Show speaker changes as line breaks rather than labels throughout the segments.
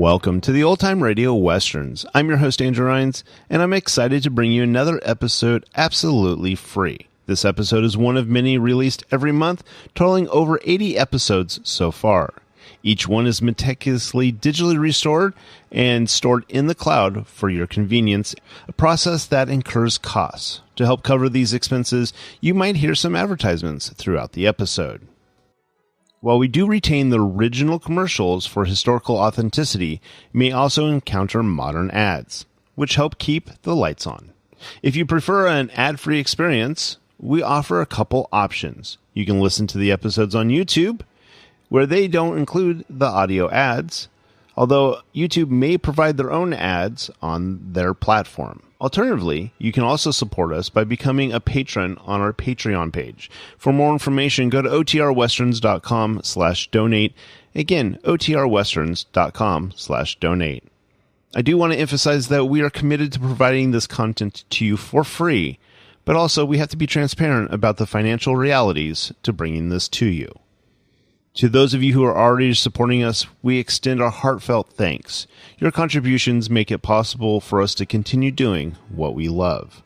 Welcome to the Old Time Radio Westerns. I'm your host, Andrew Rines, and I'm excited to bring you another episode absolutely free. This episode is one of many released every month, totaling over 80 episodes so far. Each one is meticulously digitally restored and stored in the cloud for your convenience, a process that incurs costs. To help cover these expenses, you might hear some advertisements throughout the episode. While we do retain the original commercials for historical authenticity, you may also encounter modern ads, which help keep the lights on. If you prefer an ad-free experience, we offer a couple options. You can listen to the episodes on YouTube, where they don't include the audio ads, although YouTube may provide their own ads on their platform. Alternatively, you can also support us by becoming a patron on our Patreon page. For more information, go to otrwesterns.com/donate. Again, otrwesterns.com/donate. I do want to emphasize that we are committed to providing this content to you for free, but also we have to be transparent about the financial realities to bringing this to you. To those of you who are already supporting us, we extend our heartfelt thanks. Your contributions make it possible for us to continue doing what we love.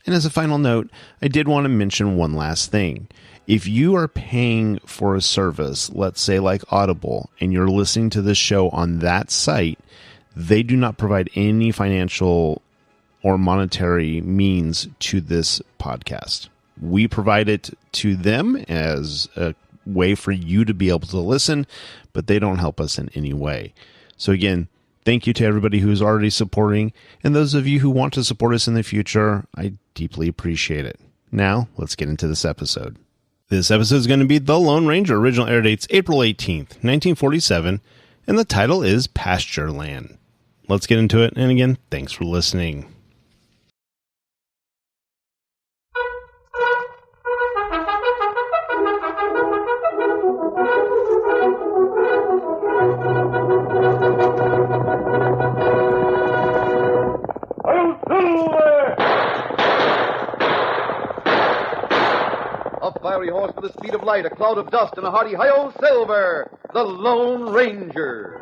And as a final note, I did want to mention one last thing. If you are paying for a service, let's say like Audible, and you're listening to this show on that site, they do not provide any financial or monetary means to this podcast. We provide it to them as a way for you to be able to listen, but they don't help us in any way. So again, thank you to everybody who's already supporting, and those of you who want to support us in the future, I deeply appreciate it. Now, let's get into this episode. This episode is going to be The Lone Ranger. Original air dates April 18th, 1947, and the title is Pasture Land. Let's get into it, and again, thanks for listening.
A fiery horse with the speed of light, a cloud of dust, and a hearty hi-yo Silver, the Lone Ranger.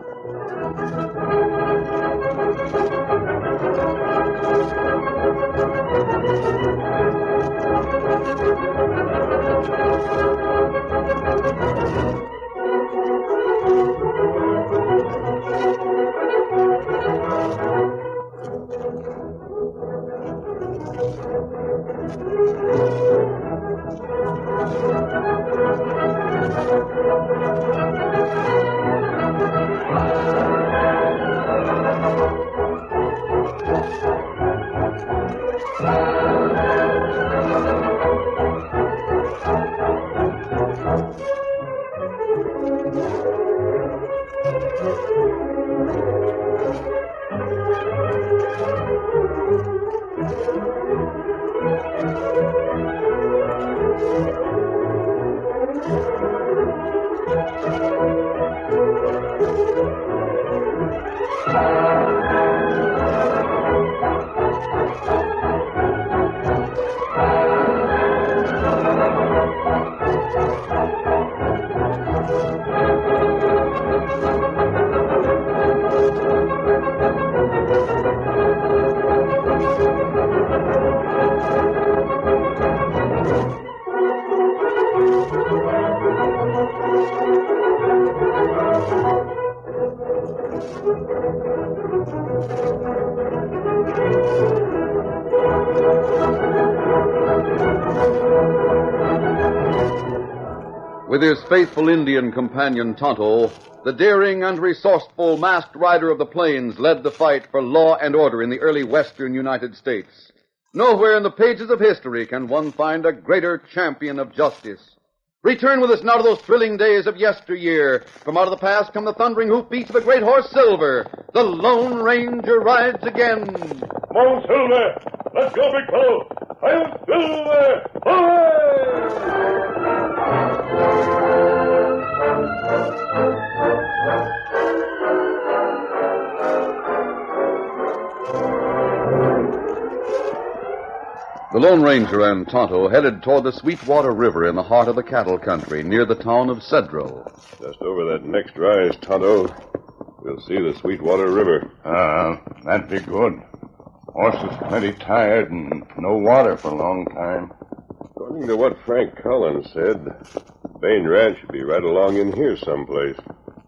With his faithful Indian companion Tonto, the daring and resourceful masked rider of the plains led the fight for law and order in the early western United States. Nowhere in the pages of history can one find a greater champion of justice. Return with us now to those thrilling days of yesteryear. From out of the past come the thundering hoofbeats of a great horse, Silver. The Lone Ranger rides again.
Come on, Silver. Let's go, big fellow. Hi-yo, Silver!
The Lone Ranger and Tonto headed toward the Sweetwater River in the heart of the cattle country near the town of Cedro.
Just over that next rise, Tonto. We'll see the Sweetwater River.
That'd be good. Horses plenty tired and no water for a long time.
According to what Frank Collins said, Bain Ranch should be right along in here someplace.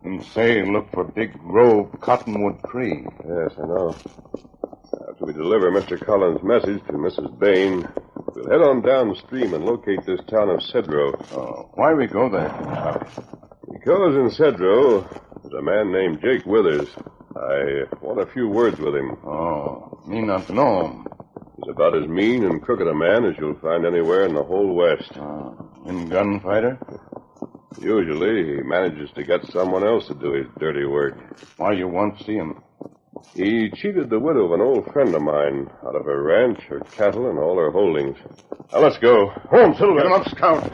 And say, look for Big Grove Cottonwood Tree.
Yes, I know. After we deliver Mr. Collins' message to Mrs. Bain, we'll head on downstream and locate this town of Cedro.
Why we go there, Chuck?
Because in Cedro, there's a man named Jake Withers. I want a few words with him.
Me not know him.
He's about as mean and crooked a man as you'll find anywhere in the whole West.
In gunfighter?
Usually, he manages to get someone else to do his dirty work.
Why you want to see him?
He cheated the widow of an old friend of mine out of her ranch, her cattle, and all her holdings. Now, let's go. Home, Silver.
Get him up, Scout.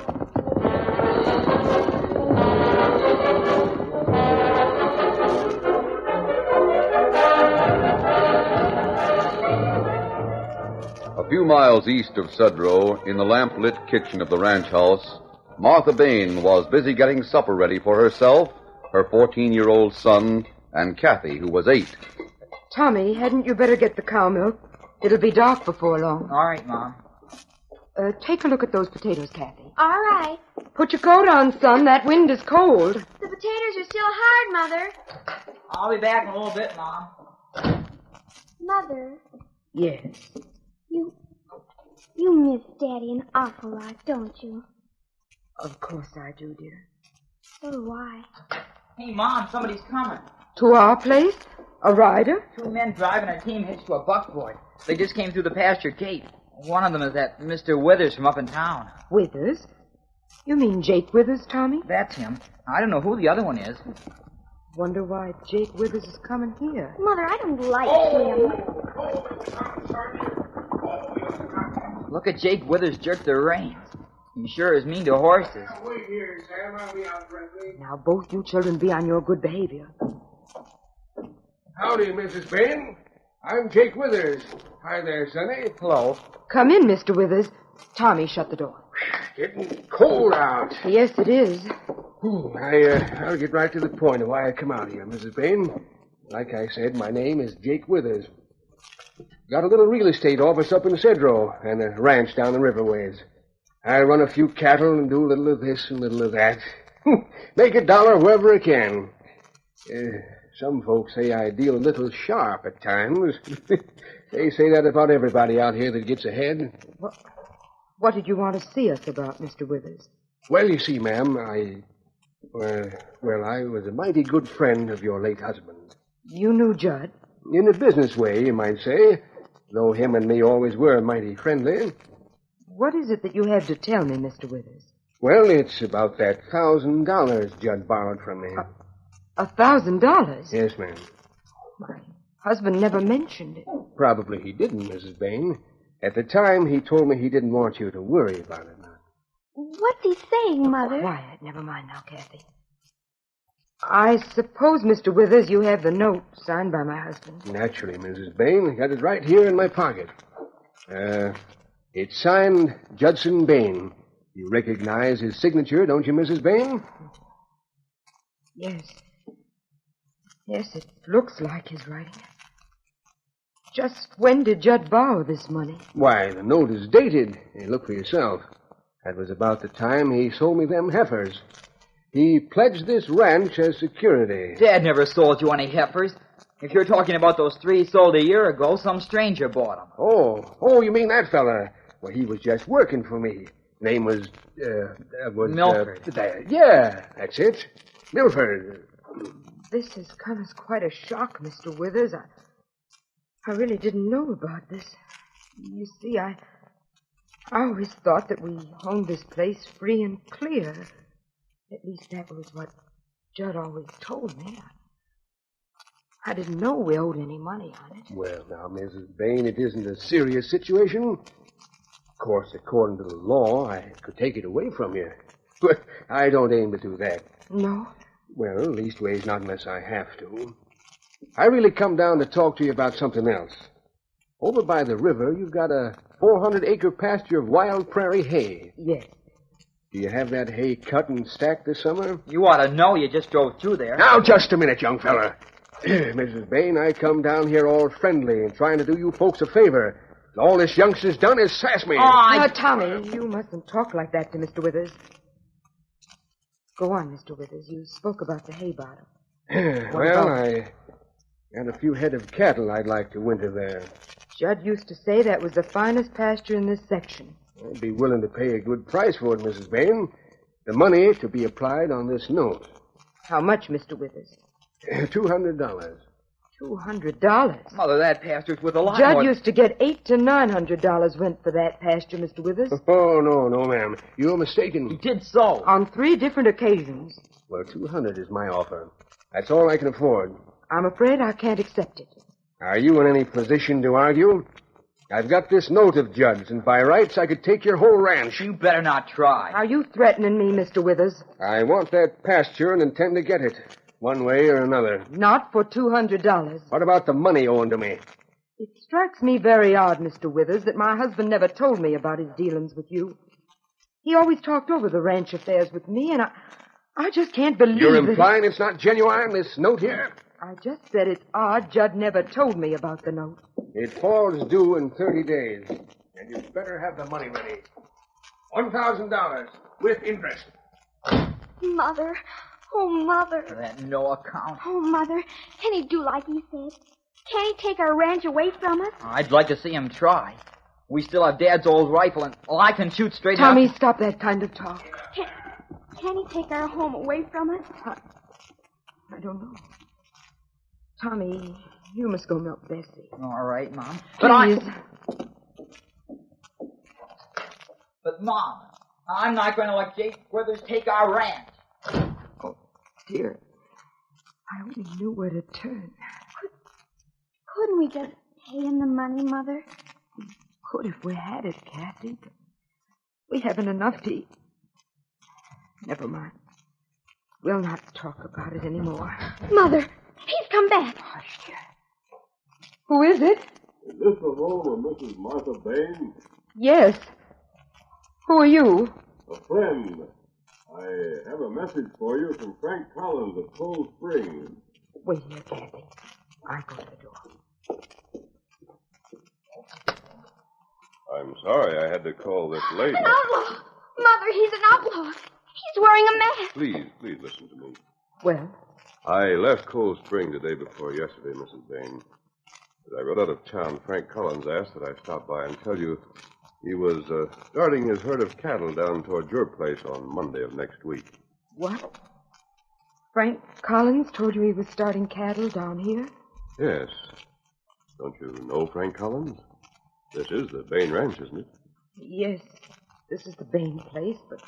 A few miles east of Cedro, in the lamp-lit kitchen of the ranch house, Martha Bain was busy getting supper ready for herself, her 14-year-old son, and Kathy, who was 8.
Tommy, hadn't you better get the cow milk? It'll be dark before long.
All right, Mom.
Take a look at those potatoes, Kathy.
All right.
Put your coat on, son. That wind is cold.
The potatoes are still hard, Mother.
I'll be back in a little bit, Mom.
Mother,
Yes.
you miss Daddy an awful lot, don't you?
Of course I do, dear.
So do I.
Hey, Mom, somebody's coming.
To our place? A rider?
2 men driving a team hitched to a buckboard. They just came through the pasture gate. One of them is that Mr. Withers from up in town.
Withers? You mean Jake Withers, Tommy?
That's him. I don't know who the other one is.
Wonder why Jake Withers is coming here.
Mother, I don't like him.
Look at Jake Withers jerk the reins. He sure is mean to horses.
Wait here, Sam. I'll be out directly.
Now, both you children be on your good behavior.
Howdy, Mrs. Bain. I'm Jake Withers. Hi there, Sonny.
Hello.
Come in, Mr. Withers. Tommy, shut the door.
Getting cold out.
Yes, it is.
I'll get right to the point of why I come out here, Mrs. Bain. Like I said, my name is Jake Withers. Got a little real estate office up in Cedro and a ranch down the riverways. I run a few cattle and do a little of this and a little of that. Make $1 wherever I can. Some folks say I deal a little sharp at times. They say that about everybody out here that gets ahead.
What did you want to see us about, Mr. Withers?
Well, you see, ma'am, I was a mighty good friend of your late husband.
You knew Judd?
In a business way, you might say, though him and me always were mighty friendly.
What is it that you have to tell me, Mr. Withers?
Well, it's about that $1,000 Judd borrowed from me.
$1,000?
Yes, ma'am.
My husband never mentioned it.
Probably he didn't, Mrs. Bain. At the time, he told me he didn't want you to worry about it.
What's he saying, Mother?
Quiet. Never mind now, Kathy. I suppose, Mr. Withers, you have the note signed by my husband.
Naturally, Mrs. Bain. I got it right here in my pocket. It's signed Judson Bain. You recognize his signature, don't you, Mrs. Bain?
Yes. Yes, it looks like his writing. Just when did Judd borrow this money?
Why, the note is dated. Hey, look for yourself. That was about the time he sold me them heifers. He pledged this ranch as security.
Dad never sold you any heifers. If you're talking about those 3 sold a year ago, some stranger bought them.
Oh, you mean that fella? Well, he was just working for me. Name was
Milford.
Yeah, that's it. Milford.
This has come as quite a shock, Mr. Withers. I really didn't know about this. You see, I always thought that we owned this place free and clear. At least that was what Judd always told me. I didn't know we owed any money on it.
Well, now, Mrs. Bain, it isn't a serious situation. Of course, according to the law, I could take it away from you. But I don't aim to do that.
No?
Well, leastways not unless I have to. I really come down to talk to you about something else. Over by the river, you've got a 400-acre pasture of wild prairie hay.
Yes.
Do you have that hay cut and stacked this summer?
You ought to know. You just drove through there.
Now, just a minute, young fella. Mrs. Bain, I come down here all friendly and trying to do you folks a favor. All this youngster's done is sass me.
Now, Tommy, you mustn't talk like that to Mr. Withers. Go on, Mr. Withers. You spoke about the hay bottom.
Well, I got a few head of cattle I'd like to winter there.
Judd used to say that was the finest pasture in this section.
I'd be willing to pay a good price for it, Mrs. Bain. The money to be applied on this note.
How much, Mr. Withers?
$200.
$200?
Mother, that pasture's worth a lot
Judd
more.
used to get $800 to $900 rent for that pasture, Mr. Withers.
Oh, no, ma'am. You're mistaken.
He did so.
On 3 different occasions.
Well, $200 is my offer. That's all I can afford.
I'm afraid I can't accept it.
Are you in any position to argue? I've got this note of Judd's, and by rights I could take your whole ranch.
You better not try.
Are you threatening me, Mr. Withers?
I want that pasture and intend to get it, one way or another.
Not for $200.
What about the money owing to me?
It strikes me very odd, Mr. Withers, that my husband never told me about his dealings with you. He always talked over the ranch affairs with me, and I just can't believe
You're
that
implying it's not genuine, this note here?
I just said it's odd Judd never told me about the note.
It falls due in 30 days, and you'd better have the money ready. $1,000 with interest.
Mother. Oh, Mother.
That no account.
Oh, Mother. Can he do like he said? Can he take our ranch away from us?
I'd like to see him try. We still have Dad's old rifle, and I can shoot straight
Tommy,
out.
stop that kind of talk.
Can he take our home away from us?
I don't know. Tommy, you must go milk Bessie.
All right, Mom.
Please.
But, Mom, I'm not going to let Jake Withers take our ranch.
Oh, dear. I only knew where to turn.
Couldn't we just pay him the money, Mother?
Could if we had it, Kathy. But we haven't enough to eat. Never mind. We'll not talk about it anymore.
Mother, he's come back.
Hush, dear. Who is it?
Is this the home of Mrs. Martha Bain?
Yes. Who are you?
A friend. I have a message for you from Frank Collins of Cold Springs.
Wait here, Kathy. I'll go to the door.
I'm sorry I had to call this late.
An outlaw! Mother, he's an outlaw. He's wearing a mask.
Please listen to me.
Well?
I left Cold Spring the day before yesterday, Mrs. Bain. As I rode out of town, Frank Collins asked that I stop by and tell you he was starting his herd of cattle down toward your place on Monday of next week.
What? Frank Collins told you he was starting cattle down here?
Yes. Don't you know Frank Collins? This is the Bain Ranch, isn't it?
Yes, this is the Bain place, but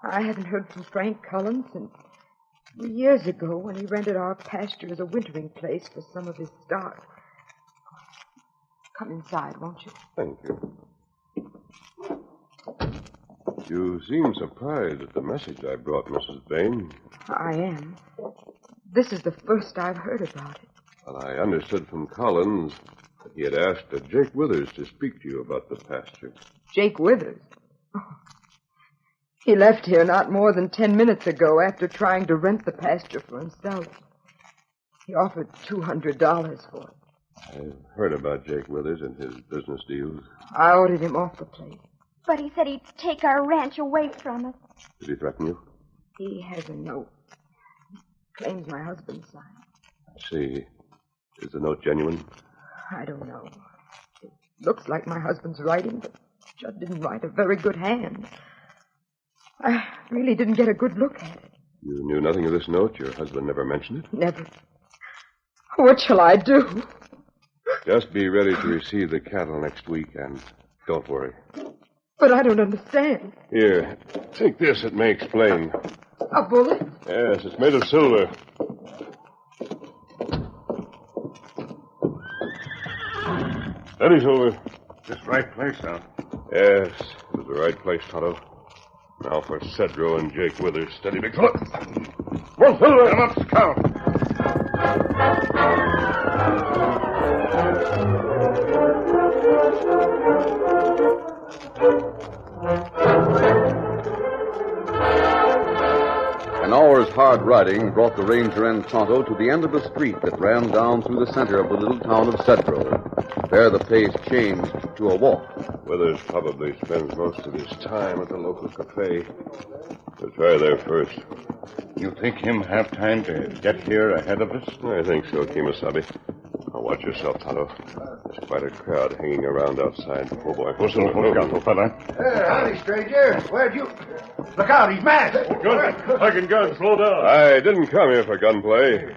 I haven't heard from Frank Collins since years ago when he rented our pasture as a wintering place for some of his stock. Come inside, won't you?
Thank you. You seem surprised at the message I brought, Mrs. Bain.
I am. This is the first I've heard about it.
Well, I understood from Collins that he had asked Jake Withers to speak to you about the pasture.
Jake Withers? Oh. He left here not more than 10 minutes ago after trying to rent the pasture for himself. He offered $200 for it.
I've heard about Jake Withers and his business deals.
I ordered him off the place.
But he said he'd take our ranch away from us.
Did he threaten you?
He has a note. He claims my husband signed.
I see. Is the note genuine?
I don't know. It looks like my husband's writing, but Judd didn't write a very good hand. I really didn't get a good look at it.
You knew nothing of this note? Your husband never mentioned it?
Never. What shall I do?
Just be ready to receive the cattle next week, and don't worry.
But I don't understand.
Here, take this. It may explain.
A bullet?
Yes, it's made of silver. Steady, Silver.
This right place, huh?
Yes, it was the right place, Tonto. Now for Cedro and Jake Withers. Steady, big fella. One, Silver.
Come up, Scout.
An hour's hard riding brought the ranger and Tonto to the end of the street that ran down through the center of the little town of Cedro. There the pace changed to a walk.
Withers probably spends most of his time at the local cafe. We'll try there first.
You think him have time to get here ahead of us?
I think so, Kemosabe. Now watch yourself, Tonto. There's quite a crowd hanging around outside. Oh, boy.
fella.
Howdy, stranger. Where'd you... Look out, he's masked.
Gun, slow down. I didn't come here for gunplay. Is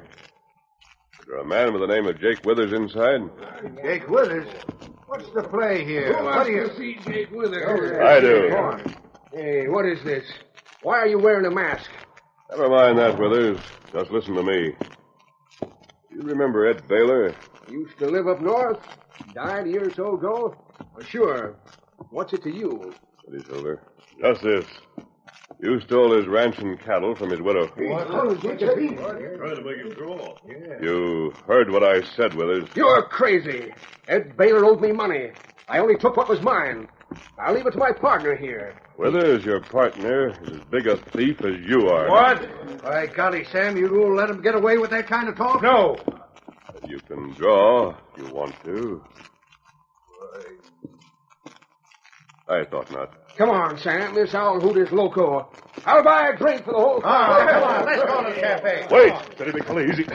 there a man with the name of Jake Withers inside?
Jake Withers? What's the play here? What do you...
see Jake Withers?
I do.
Hey, what is this? Why are you wearing a mask?
Never mind that, Withers. Just listen to me. You remember Ed Baylor?
Used to live up north. Died a year or so ago. Well, sure. What's it to you?
Steady, Silver. Just this. You stole his ranch and cattle from his widow.
What?
Trying to make him draw. You heard what I said, Withers.
You're crazy. Ed Baylor owed me money. I only took what was mine. I'll leave it to my partner here.
Withers, your partner, is as big a thief as you are.
What? By golly, Sam, you won't let him get away with that kind of talk?
No.
But you can draw if you want to. I thought not.
Come on, Sam. This owl hoot is loco. I'll buy a drink for the whole
Oh, come on, let's go to the cafe.
Wait! Steady, be easy.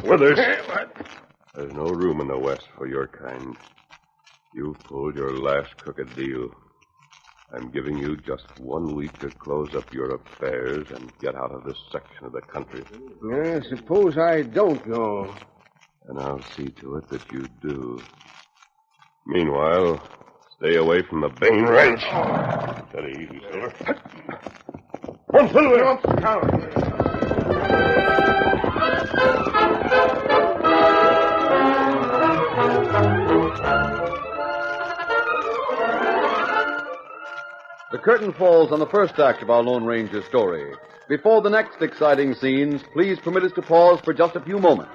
Withers. There's no room in the West for your kind. You've pulled your last crooked deal. I'm giving you just 1 week to close up your affairs and get out of this section of the country.
Yeah, suppose I don't go.
And I'll see to it that you do. Meanwhile, stay away from the Bain Ranch. Steady, easy, Silver. One, Silver!
The curtain falls on the first act of our Lone Ranger story. Before the next exciting scenes, please permit us to pause for just a few moments.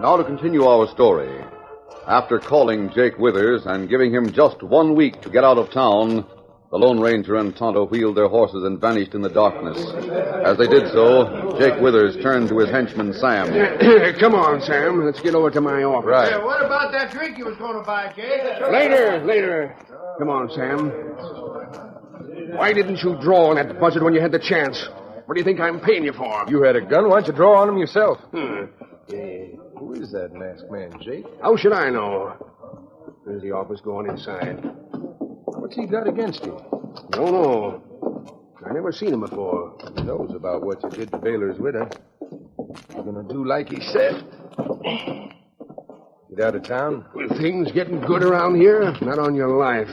Now to continue our story. After calling Jake Withers and giving him just 1 week to get out of town, the Lone Ranger and Tonto wheeled their horses and vanished in the darkness. As they did so, Jake Withers turned to his henchman, Sam.
Come on, Sam. Let's get over to my office.
Right.
Hey, what about that drink you was going to buy, Jake?
Later. Come on, Sam. Why didn't you draw on that buzzard when you had the chance? What do you think I'm paying you for?
You had a gun. Why don't you draw on him yourself? Who is that masked man, Jake?
How should I know? There's the office going inside.
What's he got against you?
Don't know. I never seen him before.
He knows about what you did to Baylor's widow. You're going to do like he said. Get out of town?
Well, things getting good around here? Not on your life.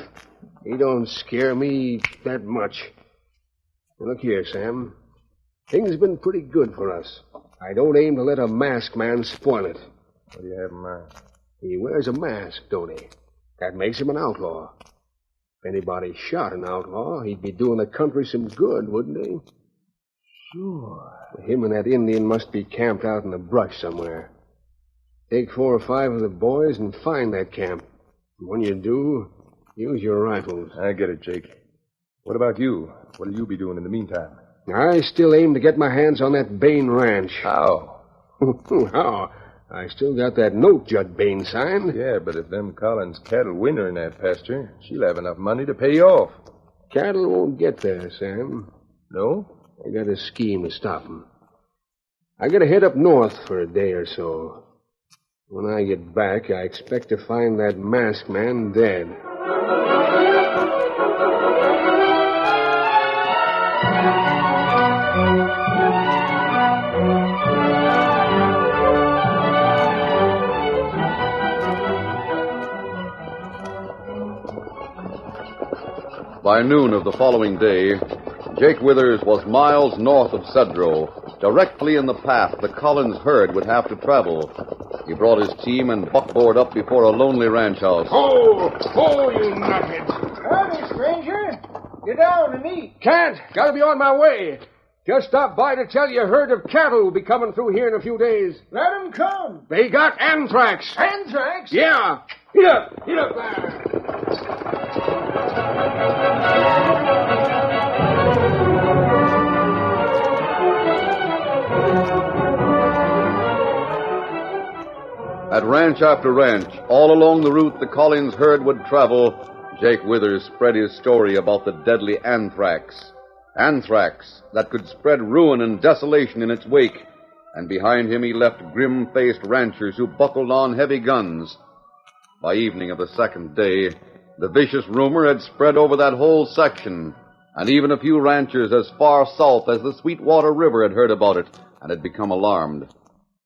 He don't scare me that much. Look here, Sam. Things have been pretty good for us. I don't aim to let a masked man spoil it.
What do you have in mind?
He wears a mask, don't he? That makes him an outlaw. If anybody shot an outlaw, he'd be doing the country some good, wouldn't he?
Sure.
Him and that Indian must be camped out in the brush somewhere. Take 4 or 5 of the boys and find that camp. And when you do, use your rifles.
I get it, Jake. What about you? What'll you be doing in the meantime?
I still aim to get my hands on that Bain Ranch.
How?
How? I still got that note Judd Bain signed.
Yeah, but if them Collins cattle win her in that pasture, she'll have enough money to pay you off.
Cattle won't get there, Sam.
No?
I got a scheme to stop 'em. I gotta head up north for a day or so. When I get back, I expect to find that masked man dead.
By noon of the following day, Jake Withers was miles north of Cedro, directly in the path the Collins herd would have to travel. He brought his team and buckboard up before a lonely ranch house.
Oh, you nuthead.
Howdy, stranger. Get down and eat.
Can't. Gotta be on my way. Just stopped by to tell you a herd of cattle will be coming through here in a few days.
Let 'em come.
They got anthrax.
Anthrax?
Yeah. Eat up there.
At ranch after ranch, all along the route the Collins herd would travel, Jake Withers spread his story about the deadly anthrax. Anthrax that could spread ruin and desolation in its wake. And behind him he left grim-faced ranchers who buckled on heavy guns. By evening of the second day, the vicious rumor had spread over that whole section, and even a few ranchers as far south as the Sweetwater River had heard about it and had become alarmed.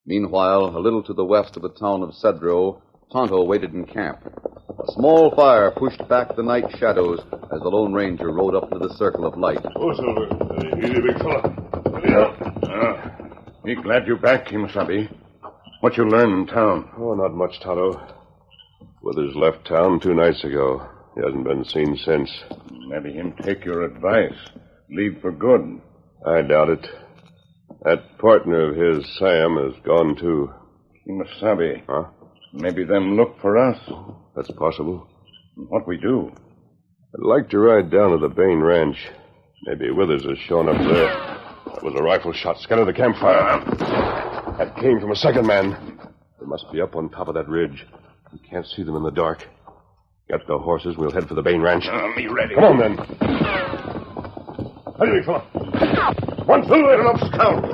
Meanwhile, a little to the west of the town of Cedro, Tonto waited in camp. A small fire pushed back the night shadows as the Lone Ranger rode up to the circle of light.
Oh, Silver. Easy, big fella. Yeah. Me glad you're back, Kimasabi. What you learn in town?
Oh, not much, Tonto. Withers left town 2 nights ago. He hasn't been seen since.
Maybe him take your advice. Leave for good.
I doubt it. That partner of his, Sam, has gone too.
Kimasabi.
Huh?
Maybe them look for us.
That's possible.
What we do?
I'd like to ride down to the Bain Ranch. Maybe Withers has shown up there. That was a rifle shot. Scatter the campfire. That came from a second man. They must be up on top of that ridge. We can't see them in the dark. Get the horses. We'll head for the Bain Ranch.
Me ready.
Come on, then. Hurry, big fella. One Silver. Enough scout.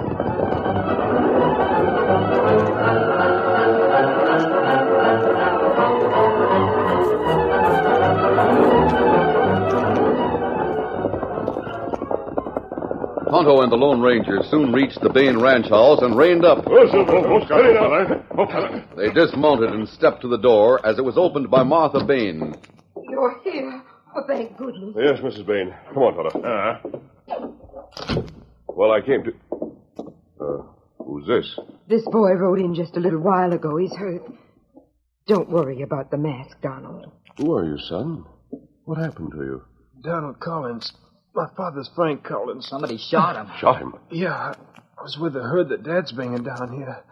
Tonto and the Lone Ranger soon reached the Bain ranch house and reined up. They dismounted and stepped to the door as it was opened by Martha Bain.
You're here. Oh, thank goodness.
Yes, Mrs. Bain. Come on, Tonto. Well, I came to... who's this?
This boy rode in just a little while ago. He's hurt. Don't worry about the mask, Donald.
Who are you, son? What happened to you?
Donald Collins. My father's Frank Collins.
Somebody shot him.
Shot him?
Yeah, I was with the herd that Dad's bringing down here.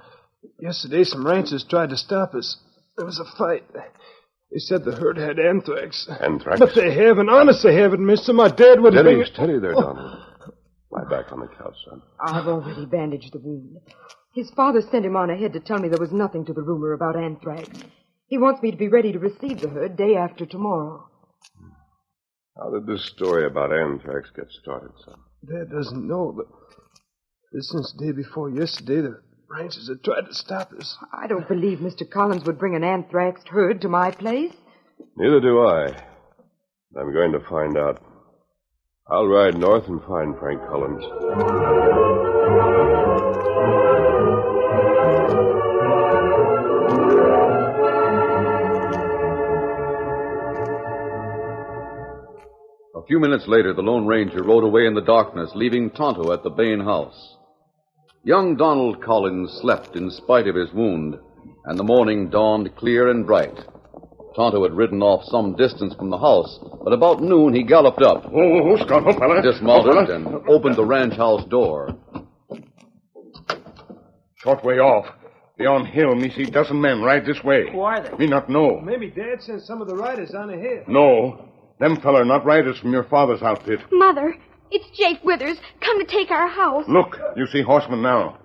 Yesterday, some ranchers tried to stop us. There was a fight. They said the herd had anthrax.
Anthrax?
But they haven't. Honest, they haven't, mister. My dad would bring it.
Steady there, Donald. Lie back on the couch, son.
I've already bandaged the wound. His father sent him on ahead to tell me there was nothing to the rumor about anthrax. He wants me to be ready to receive the herd day after tomorrow.
How did this story about anthrax get started, son?
Dad doesn't know, but since the day before yesterday, the ranchers had tried to stop us.
I don't believe Mr. Collins would bring an anthraxed herd to my place.
Neither do I. I'm going to find out. I'll ride north and find Frank Collins.
A few minutes later, the Lone Ranger rode away in the darkness, leaving Tonto at the Bain house. Young Donald Collins slept in spite of his wound, and the morning dawned clear and bright. Tonto had ridden off some distance from the house, but about noon he galloped up,
Scout, fella.
dismounted, and opened the ranch house door.
Short way off. Beyond hill, me see dozen men ride this way.
Who are they?
Me not know.
Maybe Dad sent some of the riders on ahead.
No. Them feller not riders from your father's outfit.
Mother, it's Jake Withers, come to take our house.
Look, you see horsemen now.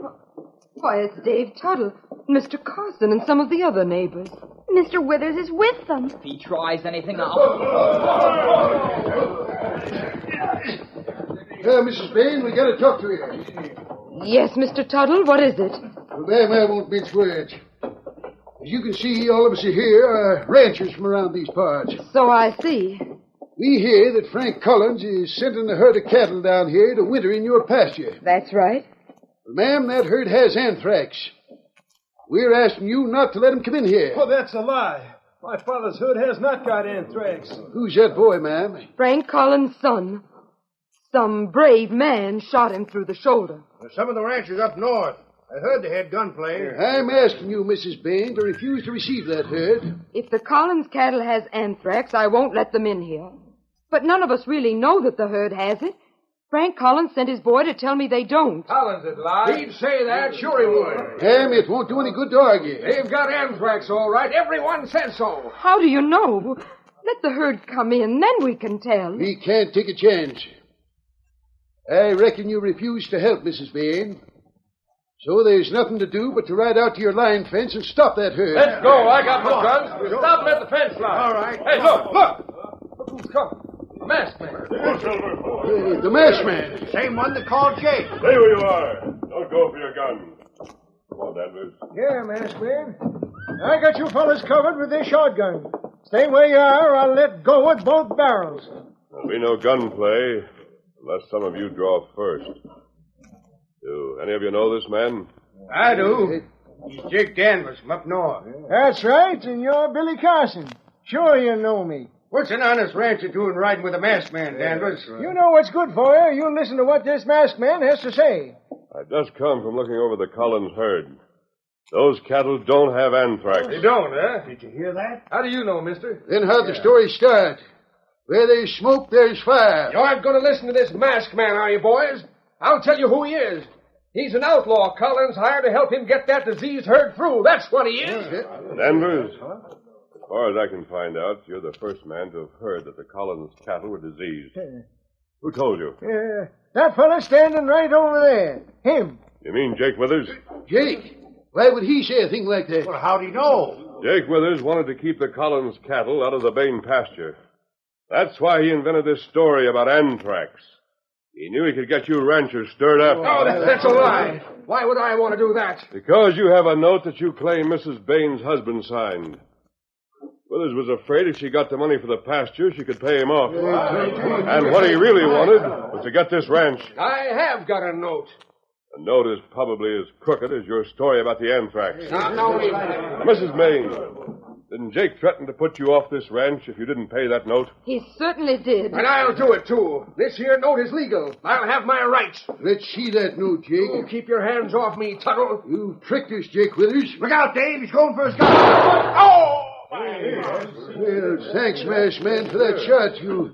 Why, it's Dave Tuttle, Mr. Carson, and some of the other neighbors.
Mr. Withers is with them.
If he tries anything, I'll...
Mrs. Bain, we got to talk to you.
Yes, Mr. Tuttle, what is it?
Well, ma'am, I won't mince words. As you can see, all of us are here are ranchers from around these parts.
So I see.
We hear that Frank Collins is sending a herd of cattle down here to winter in your pasture.
That's right.
Well, ma'am, that herd has anthrax. We're asking you not to let him come in here.
Oh, that's a lie. My father's herd has not got anthrax.
Who's that boy, ma'am?
Frank Collins' son. Some brave man shot him through the shoulder.
Some of the ranchers up north. I heard they had gunplay. I'm asking you, Mrs. Bain, to refuse to receive that herd.
If the Collins cattle has anthrax, I won't let them in here. But none of us really know that the herd has it. Frank Collins sent his boy to tell me they don't.
Collins would lie. He'd say that, sure he would.
Ma'am, it won't do any good to argue.
They've got anthrax, all right. Everyone says so.
How do you know? Let the herd come in, then we can tell.
We can't take a chance. I reckon you refuse to help, Mrs. Bain. So there's nothing to do but to ride out to your line fence and stop that herd.
Let's go. I got my guns. We'll stop them at the fence line. All right. Hey, look. Look who's coming. A masked man.
The masked man.
Same one that called Jake.
Stay where you are. Don't go for your gun. Come on, Danvers.
Yeah, masked man. I got you fellas covered with this shotgun. Stay where you are, or I'll let go with both barrels.
There'll be no gunplay unless some of you draw first. Do any of you know this man?
I do. He's Jake Danvers from up north.
That's right, and you're Billy Carson. Sure you know me.
What's an honest rancher doing riding with a masked man, Danvers?
You know what's good for you. You listen to what this masked man has to say.
I've just come from looking over the Collins herd. Those cattle don't have anthrax.
They don't, huh? Did you hear that? How do you know, mister?
Then how'd the story start? Where there's smoke, there's fire.
You aren't going to listen to this masked man, are you, boys? I'll tell you who he is. He's an outlaw Collins hired to help him get that diseased herd through. That's what he is.
Danvers, as far as I can find out, you're the first man to have heard that the Collins cattle were diseased. Who told you?
That fella standing right over there. Him.
You mean Jake Withers?
Jake? Why would he say a thing like that?
Well, how'd he know?
Jake Withers wanted to keep the Collins cattle out of the Bain pasture. That's why he invented this story about anthrax. He knew he could get you ranchers stirred up.
Oh, that's a lie. Why would I want to do that?
Because you have a note that you claim Mrs. Bain's husband signed. Withers was afraid if she got the money for the pasture, she could pay him off. And what he really wanted was to get this ranch.
I have got a note.
The note is probably as crooked as your story about the anthrax.
No.
Mrs. Bain, didn't Jake threaten to put you off this ranch if you didn't pay that note?
He certainly did.
And I'll do it, too. This here note is legal. I'll have my rights.
Let's see that note, Jake.
You keep your hands off me, Tuttle.
You tricked us, Jake Withers.
Look out, Dave. He's going for his gun. Oh!
Well, thanks, masked man, for that shot. You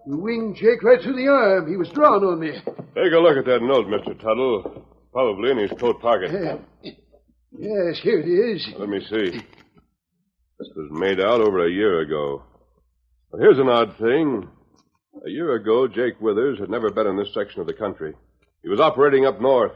winged Jake right through the arm. He was drawn on me.
Take a look at that note, Mr. Tuttle. Probably in his coat pocket.
Yes, here it is.
Let me see. This was made out over a year ago. But here's an odd thing. A year ago, Jake Withers had never been in this section of the country. He was operating up north.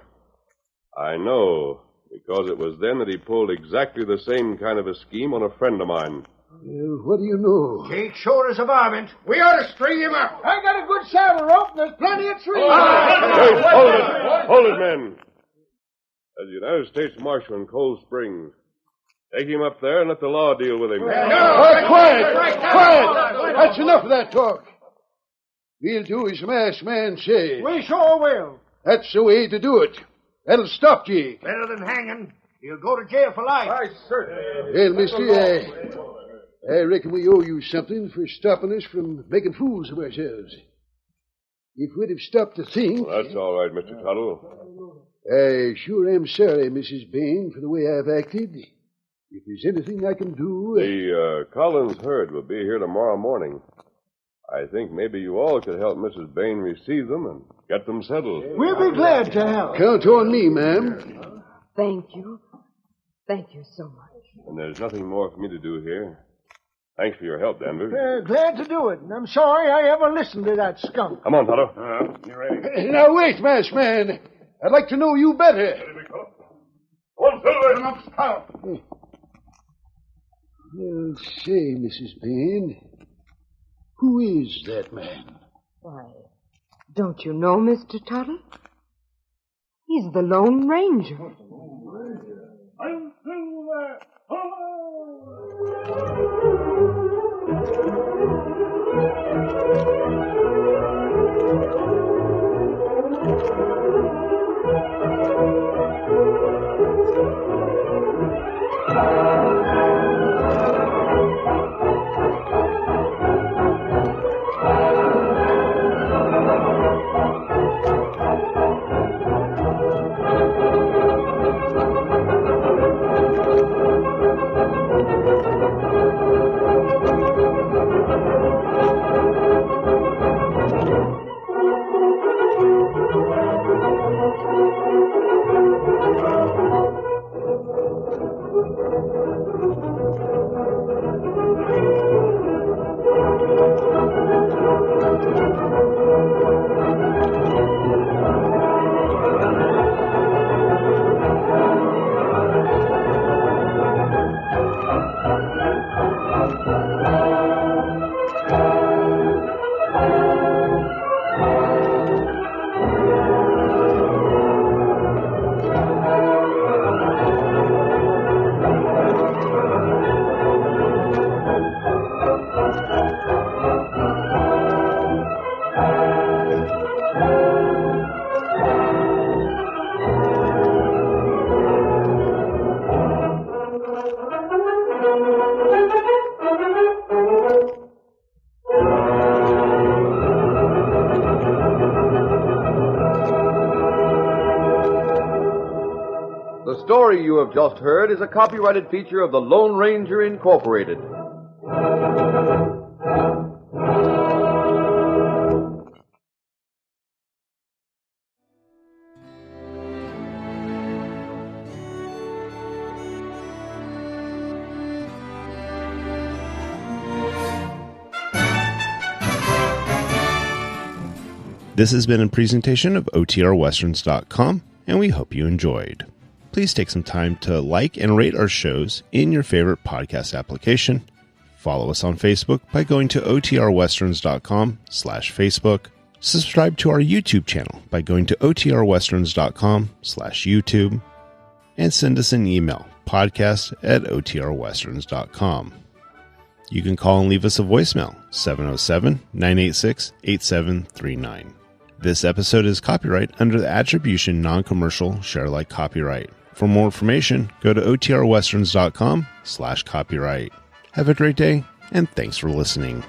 I know, because it was then that he pulled exactly the same kind of a scheme on a friend of mine.
What do you know?
Jake sure is a varmint. We ought to string him up.
I got a good saddle rope, and there's plenty of trees.
Hey, hold it! Hold it, men! As United States Marshal in Cold Springs. Take him up there and let the law deal with him.
Quiet! That's enough of that talk. We'll do as the masked man says.
We sure will.
That's the way to do it. That'll stop Jake.
Better than hanging. He'll go to jail for life. I certainly.
Well, mister, I reckon we owe you something for stopping us from making fools of ourselves. If we'd have stopped to think...
Well, that's all right, Mr. Tuttle.
I sure am sorry, Mrs. Bain, for the way I've acted. If there's anything I can do...
The Collins herd will be here tomorrow morning. I think maybe you all could help Mrs. Bain receive them and get them settled.
We'll be glad to help.
Count on me, ma'am.
Thank you. Thank you so much.
And there's nothing more for me to do here. Thanks for your help, Danvers.
Glad to do it, and I'm sorry I ever listened to that skunk.
Come on, Toto.
You ready?
Now, wait, masked man. I'd like to know you better.
One Silver. Up, stop.
Well, say, Mrs. Bain, who is that man?
Why, don't you know Mr. Tuttle? He's the Lone Ranger.
I'm through there.
The story you have just heard is a copyrighted feature of the Lone Ranger Incorporated.
This has been a presentation of OTRWesterns.com, and we hope you enjoyed. Please take some time to like and rate our shows in your favorite podcast application. Follow us on Facebook by going to OTRWesterns.com/Facebook. Subscribe to our YouTube channel by going to OTRWesterns.com/YouTube. And send us an email, podcast@OTRWesterns.com. You can call and leave us a voicemail, 707-986-8739. This episode is copyright under the Attribution Non-Commercial Share-alike copyright. For more information, go to OTRWesterns.com/copyright. Have a great day, and thanks for listening.